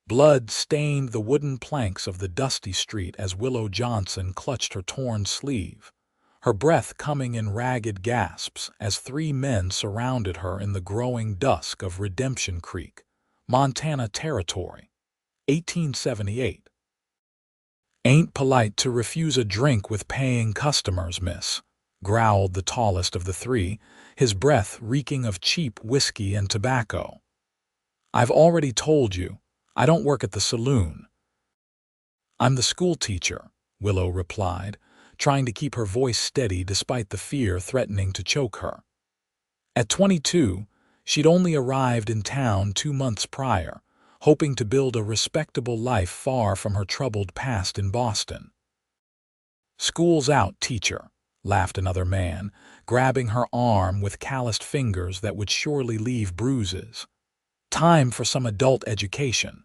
Blood stained the wooden planks of the dusty street as Willow Johnson clutched her torn sleeve, her breath coming in ragged gasps as three men surrounded her in the growing dusk of Redemption Creek, Montana Territory, 1878. "Ain't polite to refuse a drink with paying customers, miss," growled the tallest of the three, his breath reeking of cheap whiskey and tobacco. "I've already told you, I don't work at the saloon." "I'm the schoolteacher," Willow replied, trying to keep her voice steady despite the fear threatening to choke her. At 22, she'd only arrived in town 2 months prior, hoping to build a respectable life far from her troubled past in Boston. "School's out, teacher," laughed another man, grabbing her arm with calloused fingers that would surely leave bruises. "Time for some adult education."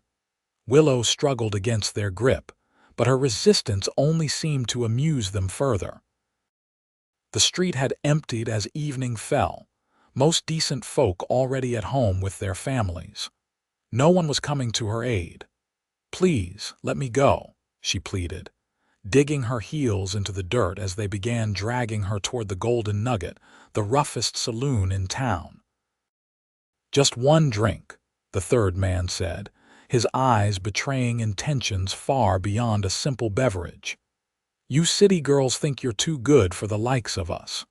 Willow struggled against their grip, but her resistance only seemed to amuse them further. The street had emptied as evening fell, most decent folk already at home with their families. No one was coming to her aid. "Please, let me go," she pleaded, digging her heels into the dirt as they began dragging her toward the Golden Nugget, the roughest saloon in town. "Just one drink," the third man said, his eyes betraying intentions far beyond a simple beverage. "You city girls think you're too good for the likes of us."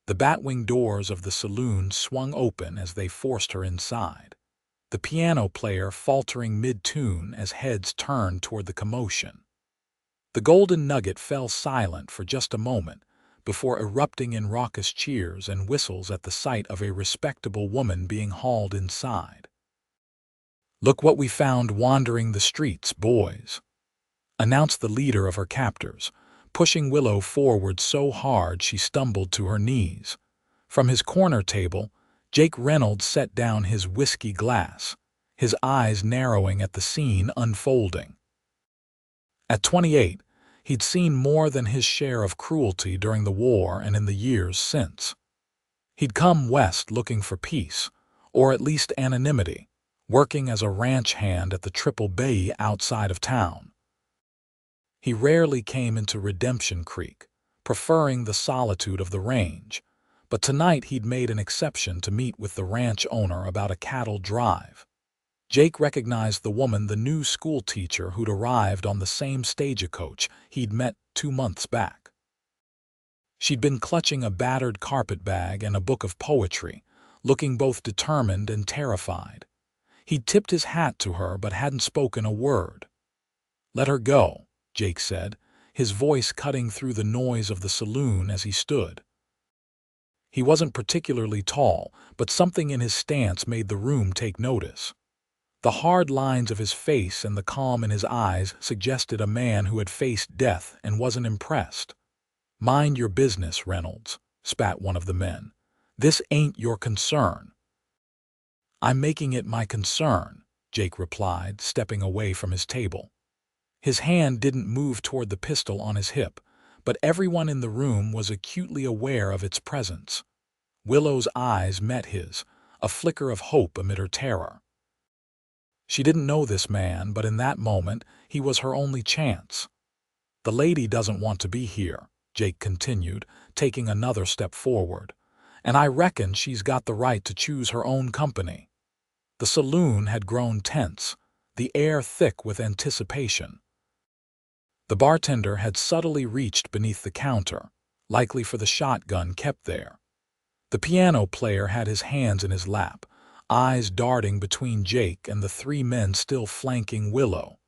The batwing doors of the saloon swung open as they forced her inside, the piano player faltering mid-tune as heads turned toward the commotion. The Golden Nugget fell silent for just a moment before erupting in raucous cheers and whistles at the sight of a respectable woman being hauled inside. "Look what we found wandering the streets, boys," announced the leader of her captors, pushing Willow forward so hard she stumbled to her knees. From his corner table, Jake Reynolds set down his whiskey glass, his eyes narrowing at the scene unfolding. At 28, he'd seen more than his share of cruelty during the war and in the years since. He'd come west looking for peace, or at least anonymity, working as a ranch hand at the Triple Bay outside of town. He rarely came into Redemption Creek, preferring the solitude of the range, but tonight he'd made an exception to meet with the ranch owner about a cattle drive. Jake recognized the woman, the new schoolteacher who'd arrived on the same stagecoach he'd met 2 months back. She'd been clutching a battered carpetbag and a book of poetry, looking both determined and terrified. He'd tipped his hat to her but hadn't spoken a word. "Let her go," Jake said, his voice cutting through the noise of the saloon as he stood. He wasn't particularly tall, but something in his stance made the room take notice. The hard lines of his face and the calm in his eyes suggested a man who had faced death and wasn't impressed. "Mind your business, Reynolds," spat one of the men. "This ain't your concern." "I'm making it my concern," Jake replied, stepping away from his table. His hand didn't move toward the pistol on his hip, but everyone in the room was acutely aware of its presence. Willow's eyes met his, a flicker of hope amid her terror. She didn't know this man, but in that moment, he was her only chance. "The lady doesn't want to be here," Jake continued, taking another step forward, "and I reckon she's got the right to choose her own company." The saloon had grown tense, the air thick with anticipation. The bartender had subtly reached beneath the counter, likely for the shotgun kept there. The piano player had his hands in his lap, eyes darting between Jake and the three men still flanking Willow.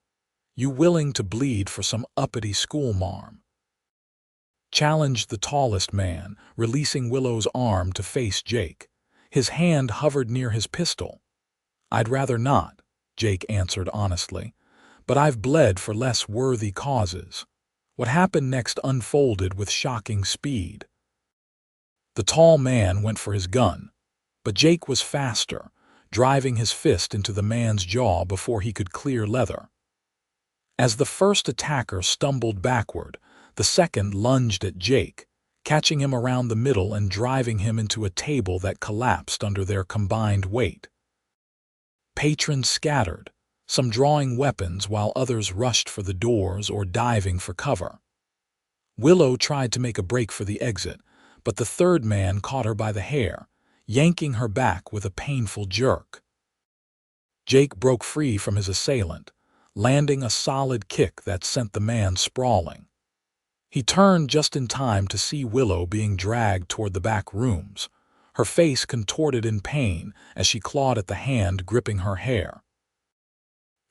"You willing to bleed for some uppity schoolmarm?" challenged the tallest man, releasing Willow's arm to face Jake. His hand hovered near his pistol. "I'd rather not," Jake answered honestly, "but I've bled for less worthy causes." What happened next unfolded with shocking speed. The tall man went for his gun, but Jake was faster, driving his fist into the man's jaw before he could clear leather. As the first attacker stumbled backward, the second lunged at Jake, catching him around the middle and driving him into a table that collapsed under their combined weight. Patrons scattered, some drawing weapons while others rushed for the doors or diving for cover. Willow tried to make a break for the exit, but the third man caught her by the hair, yanking her back with a painful jerk. Jake broke free from his assailant, landing a solid kick that sent the man sprawling. He turned just in time to see Willow being dragged toward the back rooms, her face contorted in pain as she clawed at the hand gripping her hair.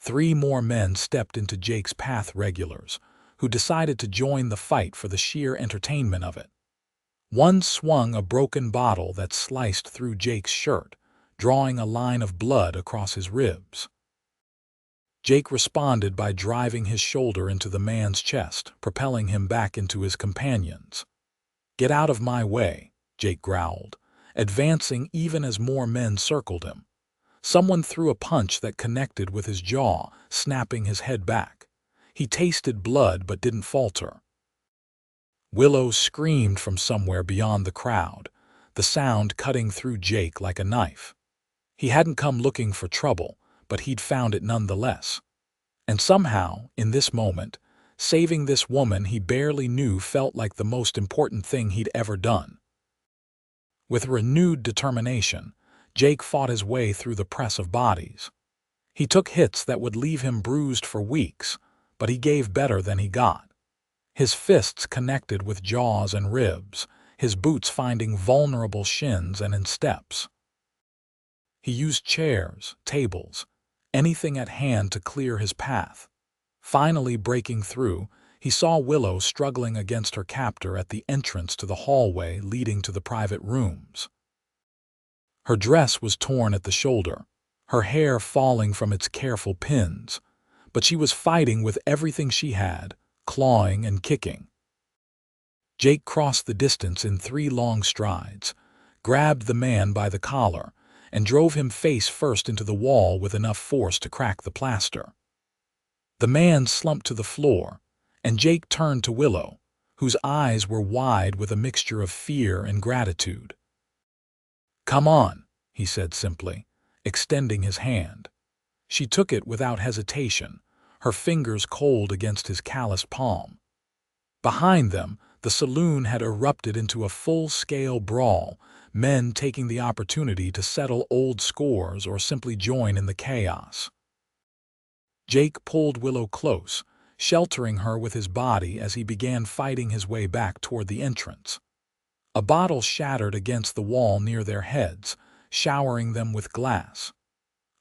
3 more men stepped into Jake's path regulars, who decided to join the fight for the sheer entertainment of it. One swung a broken bottle that sliced through Jake's shirt, drawing a line of blood across his ribs. Jake responded by driving his shoulder into the man's chest, propelling him back into his companions. "Get out of my way," Jake growled, advancing even as more men circled him. Someone threw a punch that connected with his jaw, snapping his head back. He tasted blood but didn't falter. Willow screamed from somewhere beyond the crowd, the sound cutting through Jake like a knife. He hadn't come looking for trouble, but he'd found it nonetheless. And somehow, in this moment, saving this woman he barely knew felt like the most important thing he'd ever done. With renewed determination, Jake fought his way through the press of bodies. He took hits that would leave him bruised for weeks, but he gave better than he got. His fists connected with jaws and ribs, his boots finding vulnerable shins and insteps. He used chairs, tables, anything at hand to clear his path. Finally breaking through, he saw Willow struggling against her captor at the entrance to the hallway leading to the private rooms. Her dress was torn at the shoulder, her hair falling from its careful pins, but she was fighting with everything she had, clawing and kicking. Jake crossed the distance in 3 long strides, grabbed the man by the collar, and drove him face first into the wall with enough force to crack the plaster. The man slumped to the floor, and Jake turned to Willow, whose eyes were wide with a mixture of fear and gratitude. "Come on," he said simply, extending his hand. She took it without hesitation, her fingers cold against his calloused palm. Behind them, the saloon had erupted into a full-scale brawl, men taking the opportunity to settle old scores or simply join in the chaos. Jake pulled Willow close, sheltering her with his body as he began fighting his way back toward the entrance. A bottle shattered against the wall near their heads, showering them with glass.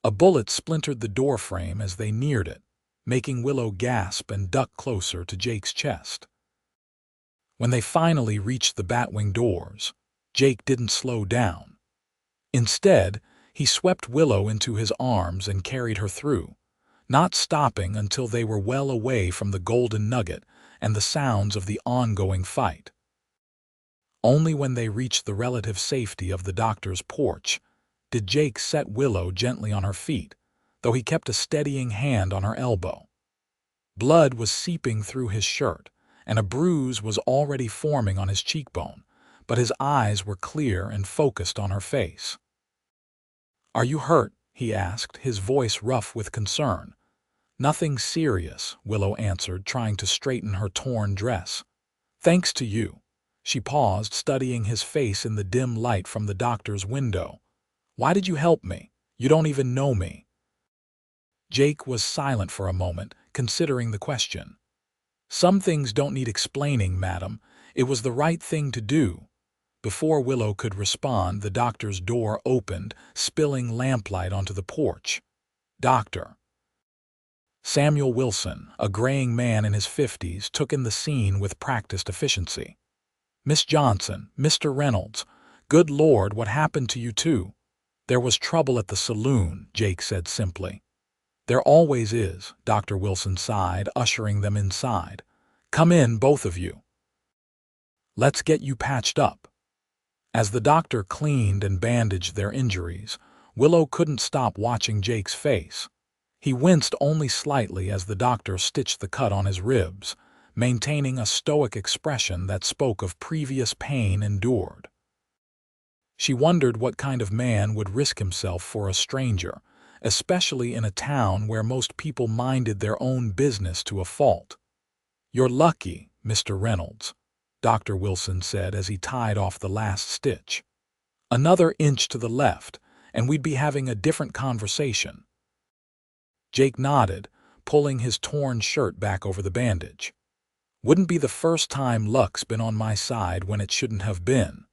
A bullet splintered the doorframe as they neared it, making Willow gasp and duck closer to Jake's chest. When they finally reached the batwing doors, Jake didn't slow down. Instead, he swept Willow into his arms and carried her through, not stopping until they were well away from the golden nugget and the sounds of the ongoing fight. Only when they reached the relative safety of the doctor's porch did Jake set Willow gently on her feet, though he kept a steadying hand on her elbow. Blood was seeping through his shirt, and a bruise was already forming on his cheekbone, but his eyes were clear and focused on her face. "Are you hurt?" he asked, his voice rough with concern. "Nothing serious," Willow answered, trying to straighten her torn dress. "Thanks to you." She paused, studying his face in the dim light from the doctor's window. "Why did you help me? You don't even know me." Jake was silent for a moment, considering the question. "Some things don't need explaining, madam. It was the right thing to do." Before Willow could respond, the doctor's door opened, spilling lamplight onto the porch. "Doctor." Samuel Wilson, a graying man in his 50s, took in the scene with practiced efficiency. "Miss Johnson, Mr. Reynolds, good Lord, what happened to you two?" "There was trouble at the saloon," Jake said simply. "There always is," Dr. Wilson sighed, ushering them inside. "Come in, both of you. Let's get you patched up." As the doctor cleaned and bandaged their injuries, Willow couldn't stop watching Jake's face. He winced only slightly as the doctor stitched the cut on his ribs, maintaining a stoic expression that spoke of previous pain endured. She wondered what kind of man would risk himself for a stranger, especially in a town where most people minded their own business to a fault. "You're lucky, Mr. Reynolds," Dr. Wilson said as he tied off the last stitch. "Another inch to the left, and we'd be having a different conversation." Jake nodded, pulling his torn shirt back over the bandage. "Wouldn't be the first time luck's been on my side when it shouldn't have been."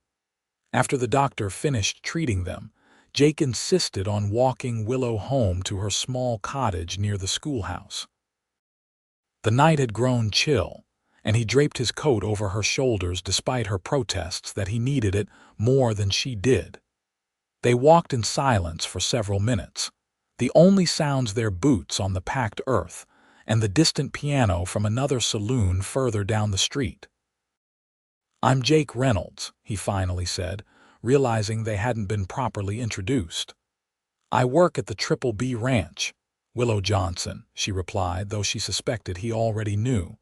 After the doctor finished treating them, Jake insisted on walking Willow home to her small cottage near the schoolhouse. The night had grown chill, and he draped his coat over her shoulders despite her protests that he needed it more than she did. They walked in silence for several minutes, the only sounds their boots on the packed earth and the distant piano from another saloon further down the street. "I'm Jake Reynolds," he finally said, realizing they hadn't been properly introduced. "I work at the Triple B Ranch." "Willow Johnson," she replied, though she suspected he already knew.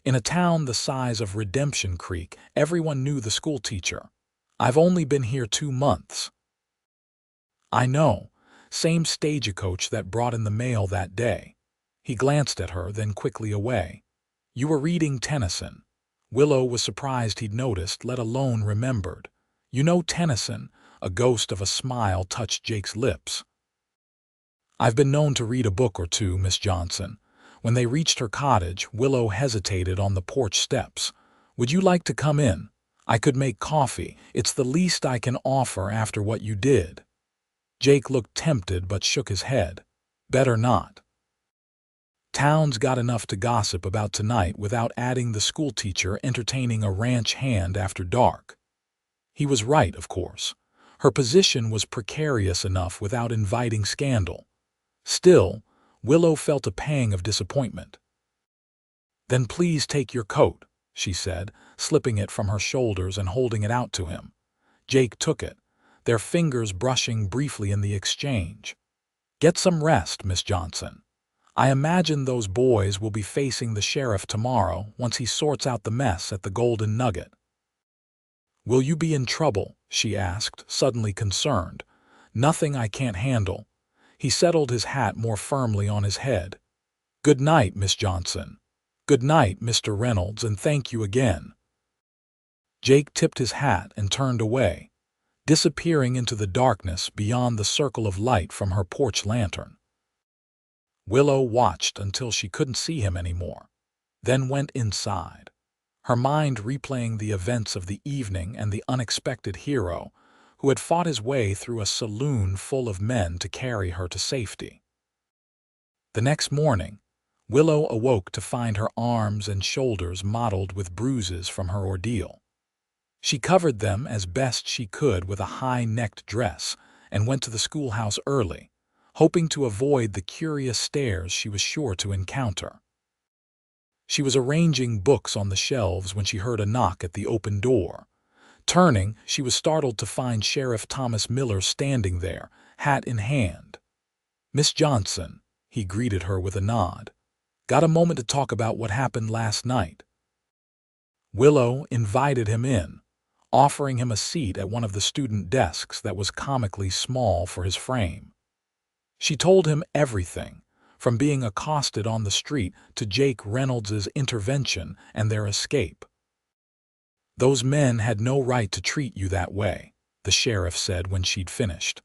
In a town the size of Redemption Creek, everyone knew the schoolteacher. "I've only been here 2 months." "I know. Same stagecoach that brought in the mail that day." He glanced at her, then quickly away. "You were reading Tennyson." Willow was surprised he'd noticed, let alone remembered. "You know Tennyson?" A ghost of a smile touched Jake's lips. "I've been known to read a book or two, Miss Johnson." When they reached her cottage, Willow hesitated on the porch steps. "Would you like to come in? I could make coffee. It's the least I can offer after what you did." Jake looked tempted but shook his head. "Better not. Town's got enough to gossip about tonight without adding the schoolteacher entertaining a ranch hand after dark." He was right, of course. Her position was precarious enough without inviting scandal. Still, Willow felt a pang of disappointment. "Then please take your coat," she said, slipping it from her shoulders and holding it out to him. Jake took it, their fingers brushing briefly in the exchange. "Get some rest, Miss Johnson. I imagine those boys will be facing the sheriff tomorrow once he sorts out the mess at the Golden Nugget." "Will you be in trouble?" she asked, suddenly concerned. "Nothing I can't handle." He settled his hat more firmly on his head. "Good night, Miss Johnson." "Good night, Mr. Reynolds, and thank you again." Jake tipped his hat and turned away, disappearing into the darkness beyond the circle of light from her porch lantern. Willow watched until she couldn't see him anymore, then went inside, her mind replaying the events of the evening and the unexpected hero who had fought his way through a saloon full of men to carry her to safety. The next morning, Willow awoke to find her arms and shoulders mottled with bruises from her ordeal. She covered them as best she could with a high-necked dress and went to the schoolhouse early, hoping to avoid the curious stares she was sure to encounter. She was arranging books on the shelves when she heard a knock at the open door. Turning, she was startled to find Sheriff Thomas Miller standing there, hat in hand. "Miss Johnson," he greeted her with a nod. "Got a moment to talk about what happened last night?" Willow invited him in, offering him a seat at one of the student desks that was comically small for his frame. She told him everything, from being accosted on the street to Jake Reynolds' intervention and their escape. "Those men had no right to treat you that way," the sheriff said when she'd finished.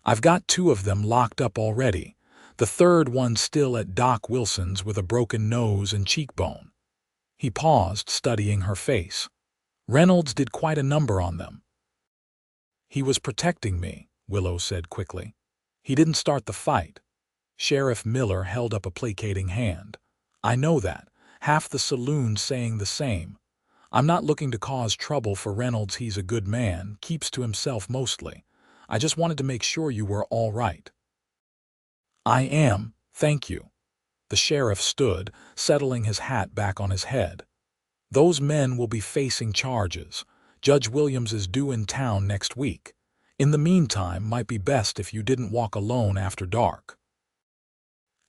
"I've got 2 of them locked up already, the third one still at Doc Wilson's with a broken nose and cheekbone." He paused, studying her face. "Reynolds did quite a number on them." "He was protecting me," Willow said quickly. "He didn't start the fight." Sheriff Miller held up a placating hand. "I know that. Half the saloon's saying the same. I'm not looking to cause trouble for Reynolds. He's a good man, keeps to himself mostly. I just wanted to make sure you were all right." "I am, thank you." The sheriff stood, settling his hat back on his head. "Those men will be facing charges. Judge Williams is due in town next week. In the meantime, might be best if you didn't walk alone after dark."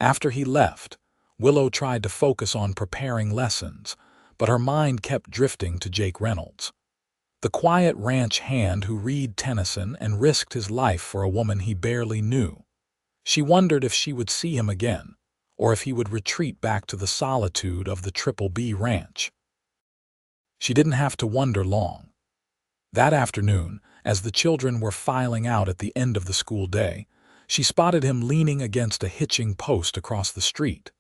After he left, Willow tried to focus on preparing lessons, but her mind kept drifting to Jake Reynolds, the quiet ranch hand who read Tennyson and risked his life for a woman he barely knew. She wondered if she would see him again, or if he would retreat back to the solitude of the Triple B ranch. She didn't have to wonder long. That afternoon, as the children were filing out at the end of the school day, she spotted him leaning against a hitching post across the street.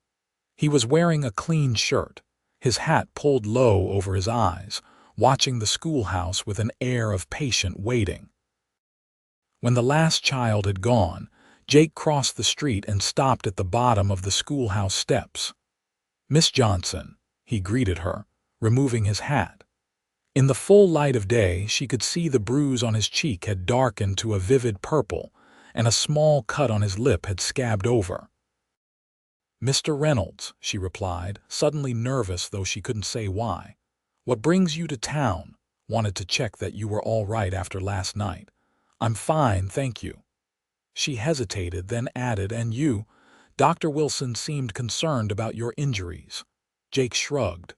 He was wearing a clean shirt, his hat pulled low over his eyes, watching the schoolhouse with an air of patient waiting. When the last child had gone, Jake crossed the street and stopped at the bottom of the schoolhouse steps. "Miss Johnson," he greeted her, removing his hat. In the full light of day, she could see the bruise on his cheek had darkened to a vivid purple, and a small cut on his lip had scabbed over. "Mr. Reynolds," she replied, suddenly nervous though she couldn't say why. "What brings you to town? Wanted to check that you were all right after last night." "I'm fine, thank you." She hesitated, then added, "And you?" Dr. Wilson seemed concerned about your injuries. Jake shrugged.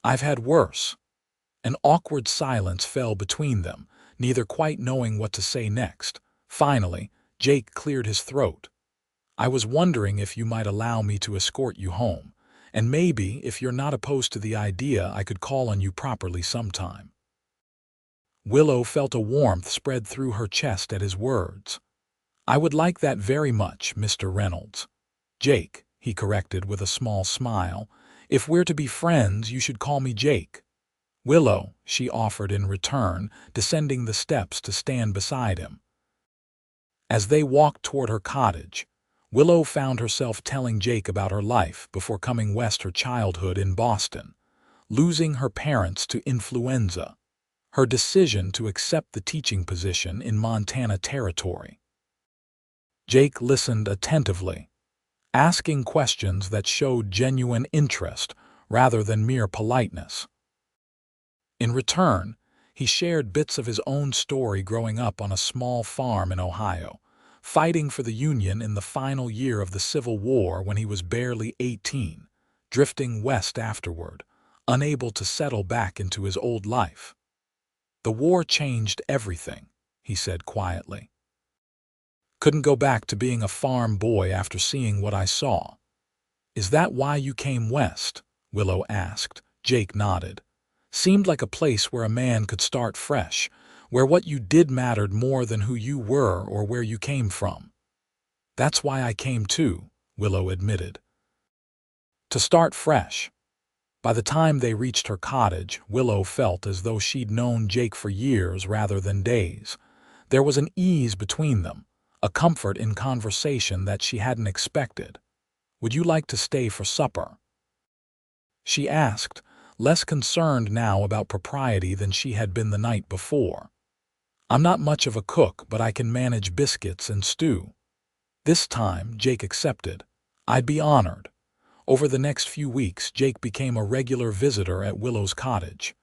"I've had worse." An awkward silence fell between them, neither quite knowing what to say next. Finally, Jake cleared his throat. "I was wondering if you might allow me to escort you home, and maybe, if you're not opposed to the idea, I could call on you properly sometime." Willow felt a warmth spread through her chest at his words. "I would like that very much, Mr. Reynolds." "Jake," he corrected with a small smile. "If we're to be friends, you should call me Jake." "Willow," she offered in return, descending the steps to stand beside him. As they walked toward her cottage, Willow found herself telling Jake about her life before coming west, her childhood in Boston, losing her parents to influenza, her decision to accept the teaching position in Montana Territory. Jake listened attentively, asking questions that showed genuine interest rather than mere politeness. In return, he shared bits of his own story growing up on a small farm in Ohio, fighting for the Union in the final year of the Civil War when he was barely 18, drifting west afterward, unable to settle back into his old life. "The war changed everything," he said quietly. "Couldn't go back to being a farm boy after seeing what I saw." "Is that why you came west?" Willow asked. Jake nodded. "Seemed like a place where a man could start fresh, where what you did mattered more than who you were or where you came from." "That's why I came too," Willow admitted. "To start fresh." By the time they reached her cottage, Willow felt as though she'd known Jake for years rather than days. There was an ease between them, a comfort in conversation that she hadn't expected. "Would you like to stay for supper?" she asked, less concerned now about propriety than she had been the night before. "I'm not much of a cook, but I can manage biscuits and stew." This time, Jake accepted. "I'd be honored." Over the next few weeks, Jake became a regular visitor at Willow's cottage.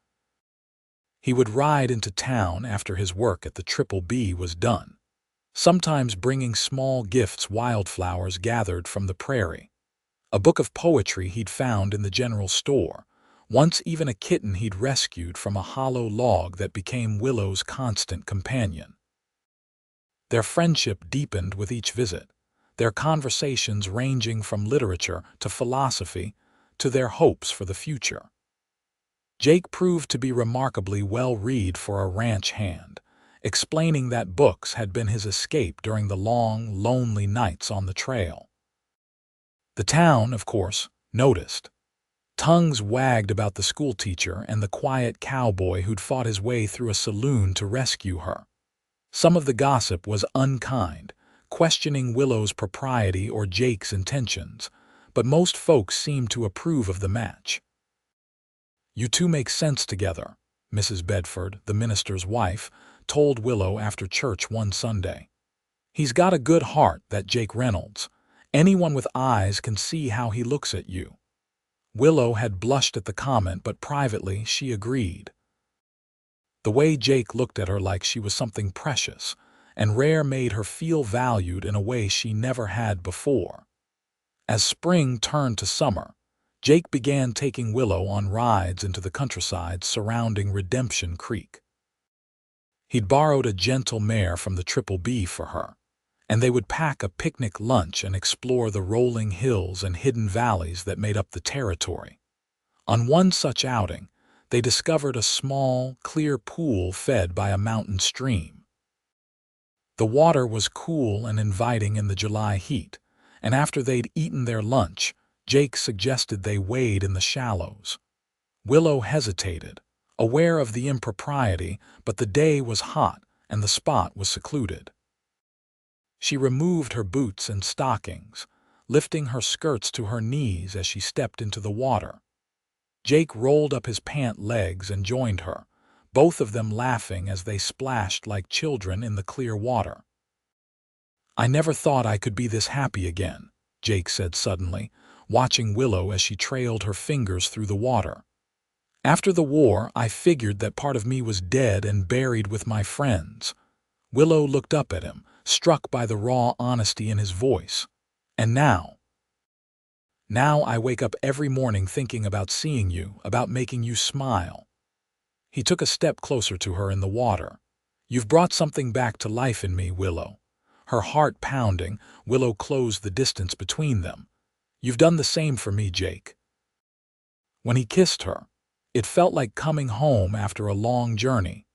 He would ride into town after his work at the Triple B was done, sometimes bringing small gifts, wildflowers gathered from the prairie, a book of poetry he'd found in the general store, once even a kitten he'd rescued from a hollow log that became Willow's constant companion. Their friendship deepened with each visit, their conversations ranging from literature to philosophy to their hopes for the future. Jake proved to be remarkably well-read for a ranch hand, explaining that books had been his escape during the long, lonely nights on the trail. The town, of course, noticed. Tongues wagged about the schoolteacher and the quiet cowboy who'd fought his way through a saloon to rescue her. Some of the gossip was unkind, questioning Willow's propriety or Jake's intentions, but most folks seemed to approve of the match. "You two make sense together," Mrs. Bedford, the minister's wife, told Willow after church one Sunday. "He's got a good heart, that Jake Reynolds. Anyone with eyes can see how he looks at you." Willow had blushed at the comment, but privately she agreed. The way Jake looked at her like she was something precious and rare made her feel valued in a way she never had before. As spring turned to summer, Jake began taking Willow on rides into the countryside surrounding Redemption Creek. He'd borrowed a gentle mare from the Triple B for her, and they would pack a picnic lunch and explore the rolling hills and hidden valleys that made up the territory. On one such outing, they discovered a small, clear pool fed by a mountain stream. The water was cool and inviting in the July heat, and after they'd eaten their lunch, Jake suggested they wade in the shallows. Willow hesitated, aware of the impropriety, but the day was hot and the spot was secluded. She removed her boots and stockings, lifting her skirts to her knees as she stepped into the water. Jake rolled up his pant legs and joined her, both of them laughing as they splashed like children in the clear water. "I never thought I could be this happy again," Jake said suddenly, watching Willow as she trailed her fingers through the water. "After the war, I figured that part of me was dead and buried with my friends." Willow looked up at him, struck by the raw honesty in his voice. "And now I wake up every morning thinking about seeing you, about making you smile." He took a step closer to her in the water. "You've brought something back to life in me, Willow." Her heart pounding, Willow closed the distance between them. "You've done the same for me, Jake." When he kissed her, it felt like coming home after a long journey.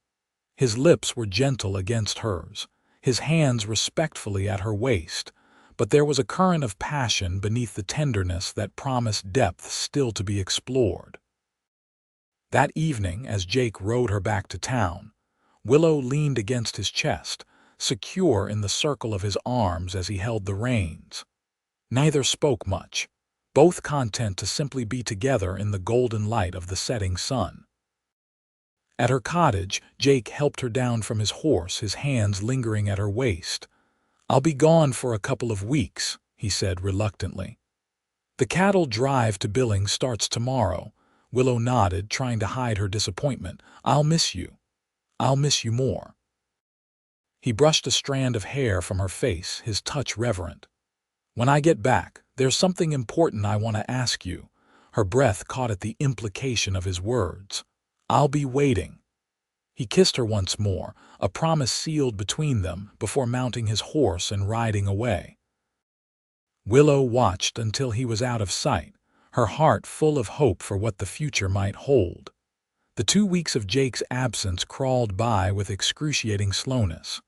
His lips were gentle against hers, his hands respectfully at her waist, but there was a current of passion beneath the tenderness that promised depth still to be explored. That evening, as Jake rode her back to town, Willow leaned against his chest, secure in the circle of his arms as he held the reins. Neither spoke much, both content to simply be together in the golden light of the setting sun. At her cottage, Jake helped her down from his horse, his hands lingering at her waist. "I'll be gone for a couple of weeks," he said reluctantly. "The cattle drive to Billings starts tomorrow." Willow nodded, trying to hide her disappointment. "I'll miss you. I'll miss you more." He brushed a strand of hair from her face, his touch reverent. "When I get back, there's something important I want to ask you." Her breath caught at the implication of his words. "I'll be waiting." He kissed her once more, a promise sealed between them, before mounting his horse and riding away. Willow watched until he was out of sight, her heart full of hope for what the future might hold. The 2 weeks of Jake's absence crawled by with excruciating slowness.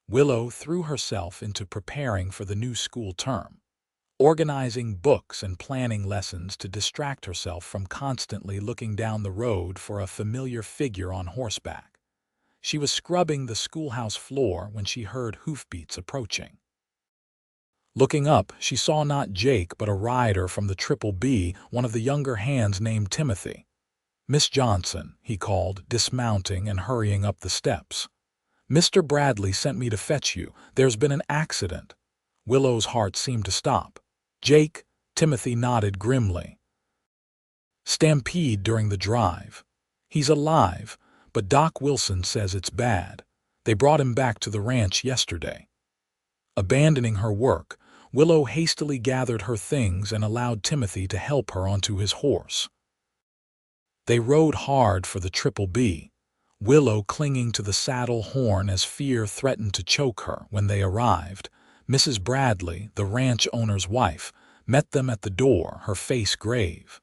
Willow threw herself into preparing for the new school term, organizing books and planning lessons to distract herself from constantly looking down the road for a familiar figure on horseback. She was scrubbing the schoolhouse floor when she heard hoofbeats approaching. Looking up, she saw not Jake but a rider from the Triple B, one of the younger hands named Timothy. "Miss Johnson," he called, dismounting and hurrying up the steps. "Mr. Bradley sent me to fetch you. There's been an accident." Willow's heart seemed to stop. "Jake?" Timothy nodded grimly. "Stampede during the drive. He's alive, but Doc Wilson says it's bad. They brought him back to the ranch yesterday." Abandoning her work, Willow hastily gathered her things and allowed Timothy to help her onto his horse. They rode hard for the Triple B, Willow clinging to the saddle horn as fear threatened to choke her. When they arrived, Mrs. Bradley, the ranch owner's wife, met them at the door, her face grave.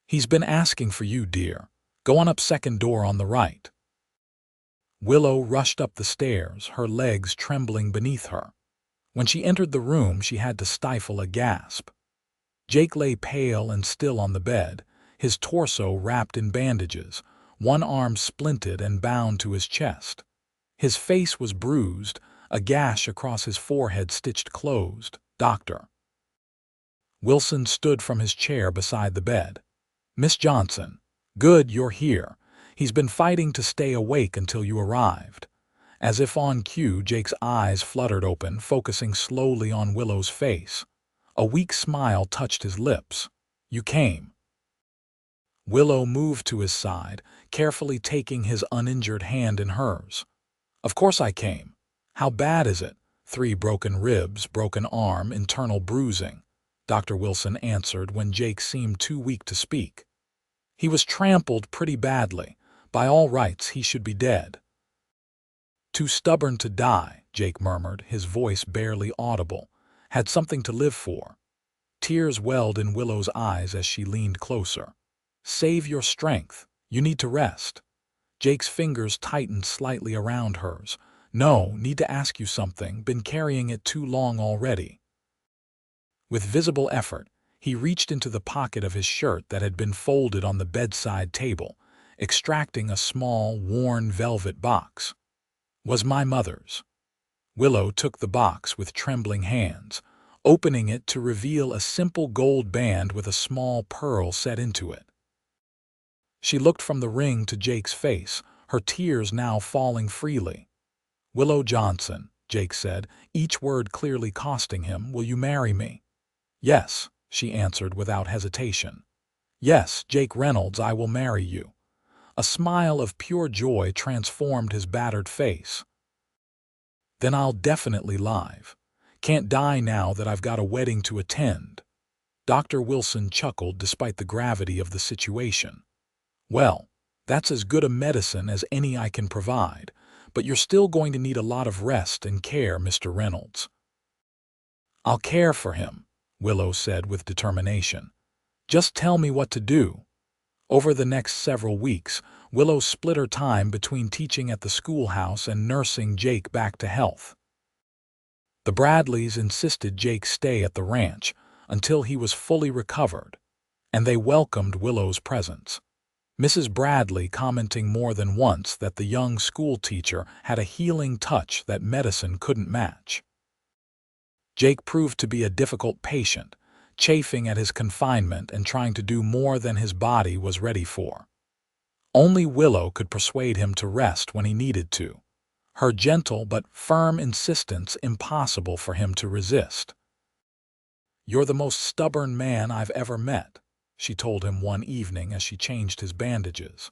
"He's been asking for you, dear. Go on up second door on the right." Willow rushed up the stairs, her legs trembling beneath her. When she entered the room, she had to stifle a gasp. Jake lay pale and still on the bed, his torso wrapped in bandages, one arm splinted and bound to his chest. His face was bruised, a gash across his forehead stitched closed. "Doctor." Wilson stood from his chair beside the bed. "Miss Johnson. Good, you're here. He's been fighting to stay awake until you arrived." As if on cue, Jake's eyes fluttered open, focusing slowly on Willow's face. A weak smile touched his lips. "You came." Willow moved to his side, carefully taking his uninjured hand in hers. "Of course I came. How bad is it?" "3 broken ribs, broken arm, internal bruising," Dr. Wilson answered when Jake seemed too weak to speak. "He was trampled pretty badly. By all rights, he should be dead. Too stubborn to die," Jake murmured, his voice barely audible. Had something to live for. Tears welled in Willow's eyes as she leaned closer. Save your strength. You need to rest. Jake's fingers tightened slightly around hers. No, need to ask you something. Been carrying it too long already. With visible effort, he reached into the pocket of his shirt that had been folded on the bedside table, extracting a small, worn velvet box. Was my mother's. Willow took the box with trembling hands, opening it to reveal a simple gold band with a small pearl set into it. She looked from the ring to Jake's face, her tears now falling freely. Willow Johnson, Jake said, each word clearly costing him, will you marry me? Yes, she answered without hesitation. Yes, Jake Reynolds, I will marry you. A smile of pure joy transformed his battered face. Then I'll definitely live. Can't die now that I've got a wedding to attend. Dr. Wilson chuckled despite the gravity of the situation. Well, that's as good a medicine as any I can provide, but you're still going to need a lot of rest and care, Mr. Reynolds. I'll care for him, Willow said with determination. Just tell me what to do. Over the next several weeks, Willow split her time between teaching at the schoolhouse and nursing Jake back to health. The Bradleys insisted Jake stay at the ranch until he was fully recovered, and they welcomed Willow's presence. Mrs. Bradley commenting more than once that the young schoolteacher had a healing touch that medicine couldn't match. Jake proved to be a difficult patient, chafing at his confinement and trying to do more than his body was ready for. Only Willow could persuade him to rest when he needed to, her gentle but firm insistence impossible for him to resist. You're the most stubborn man I've ever met, she told him one evening as she changed his bandages.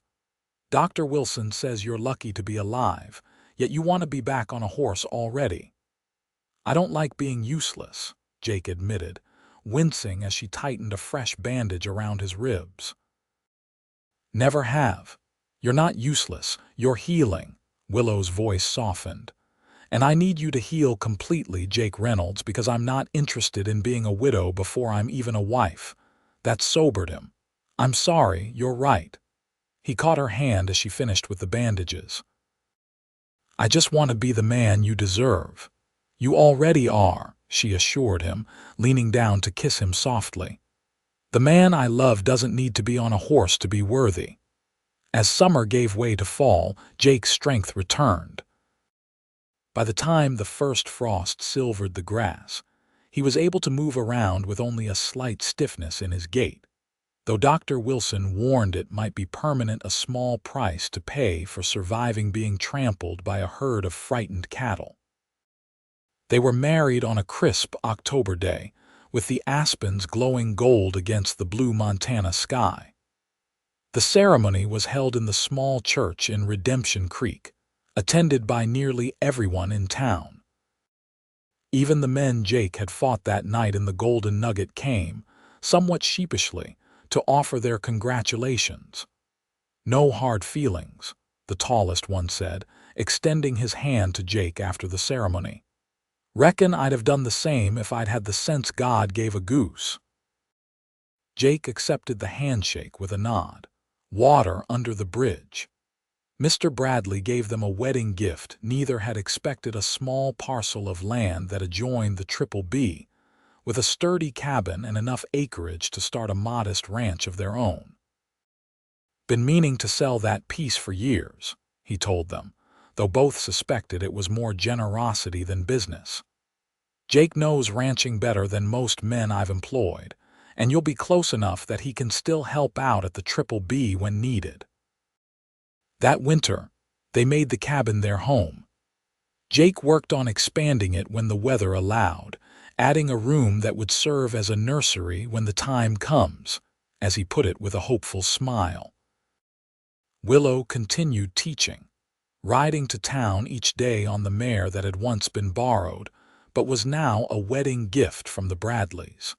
Dr. Wilson says you're lucky to be alive, yet you want to be back on a horse already. I don't like being useless, Jake admitted, wincing as she tightened a fresh bandage around his ribs. Never have. You're not useless, you're healing, Willow's voice softened. And I need you to heal completely, Jake Reynolds, because I'm not interested in being a widow before I'm even a wife. That sobered him. I'm sorry, you're right. He caught her hand as she finished with the bandages. I just want to be the man you deserve. You already are, she assured him, leaning down to kiss him softly. The man I love doesn't need to be on a horse to be worthy. As summer gave way to fall, Jake's strength returned. By the time the first frost silvered the grass, he was able to move around with only a slight stiffness in his gait, though Dr. Wilson warned it might be permanent, a small price to pay for surviving being trampled by a herd of frightened cattle. They were married on a crisp October day, with the aspens glowing gold against the blue Montana sky. The ceremony was held in the small church in Redemption Creek, attended by nearly everyone in town. Even the men Jake had fought that night in the Golden Nugget came, somewhat sheepishly, to offer their congratulations. No hard feelings, the tallest one said, extending his hand to Jake after the ceremony. Reckon I'd have done the same if I'd had the sense God gave a goose. Jake accepted the handshake with a nod. Water under the bridge. Mr. Bradley gave them a wedding gift. Neither had expected a small parcel of land that adjoined the Triple B, with a sturdy cabin and enough acreage to start a modest ranch of their own. Been meaning to sell that piece for years, he told them, though both suspected it was more generosity than business. Jake knows ranching better than most men I've employed, and you'll be close enough that he can still help out at the Triple B when needed. That winter, they made the cabin their home. Jake worked on expanding it when the weather allowed, adding a room that would serve as a nursery when the time comes, as he put it with a hopeful smile. Willow continued teaching, riding to town each day on the mare that had once been borrowed, but was now a wedding gift from the Bradleys.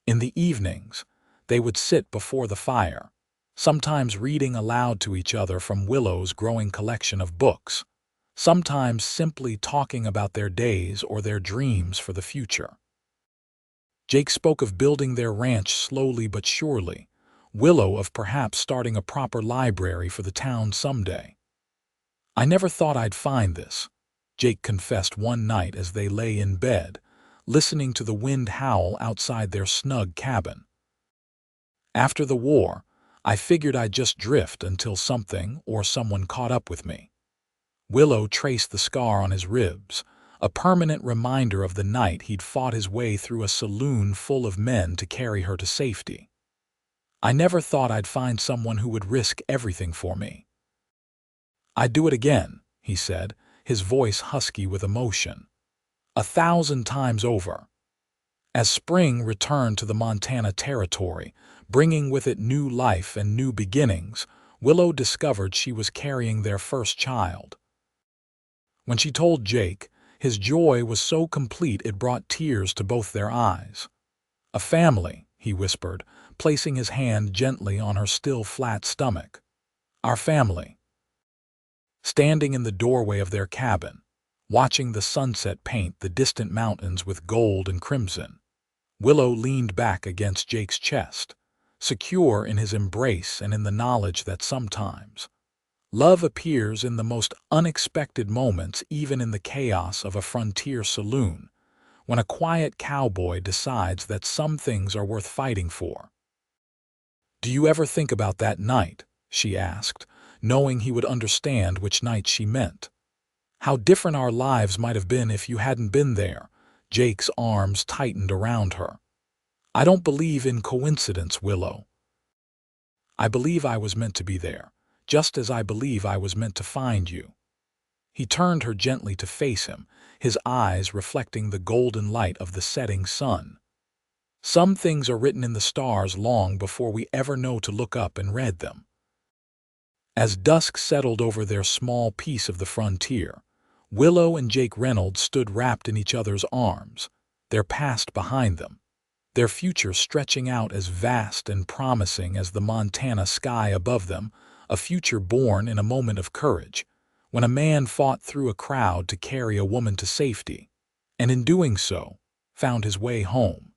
In the evenings, they would sit before the fire, sometimes reading aloud to each other from Willow's growing collection of books, sometimes simply talking about their days or their dreams for the future. Jake spoke of building their ranch slowly but surely, Willow of perhaps starting a proper library for the town someday. "I never thought I'd find this," Jake confessed one night as they lay in bed, listening to the wind howl outside their snug cabin. "After the war, I figured I'd just drift until something or someone caught up with me." Willow traced the scar on his ribs, a permanent reminder of the night he'd fought his way through a saloon full of men to carry her to safety. "I never thought I'd find someone who would risk everything for me. I'd do it again," he said, his voice husky with emotion. "1,000 times over." As spring returned to the Montana territory, bringing with it new life and new beginnings, Willow discovered she was carrying their first child. When she told Jake, his joy was so complete it brought tears to both their eyes. "A family," he whispered, placing his hand gently on her still flat stomach. "Our family." Standing in the doorway of their cabin, watching the sunset paint the distant mountains with gold and crimson, Willow leaned back against Jake's chest, secure in his embrace and in the knowledge that sometimes love appears in the most unexpected moments, even in the chaos of a frontier saloon, when a quiet cowboy decides that some things are worth fighting for. "Do you ever think about that night?" she asked, knowing he would understand which night she meant. "How different our lives might have been if you hadn't been there." Jake's arms tightened around her. "I don't believe in coincidence, Willow. I believe I was meant to be there, just as I believe I was meant to find you." He turned her gently to face him, his eyes reflecting the golden light of the setting sun. "Some things are written in the stars long before we ever know to look up and read them." As dusk settled over their small piece of the frontier, Willow and Jake Reynolds stood wrapped in each other's arms, their past behind them, their future stretching out as vast and promising as the Montana sky above them, a future born in a moment of courage, when a man fought through a crowd to carry a woman to safety, and in doing so, found his way home.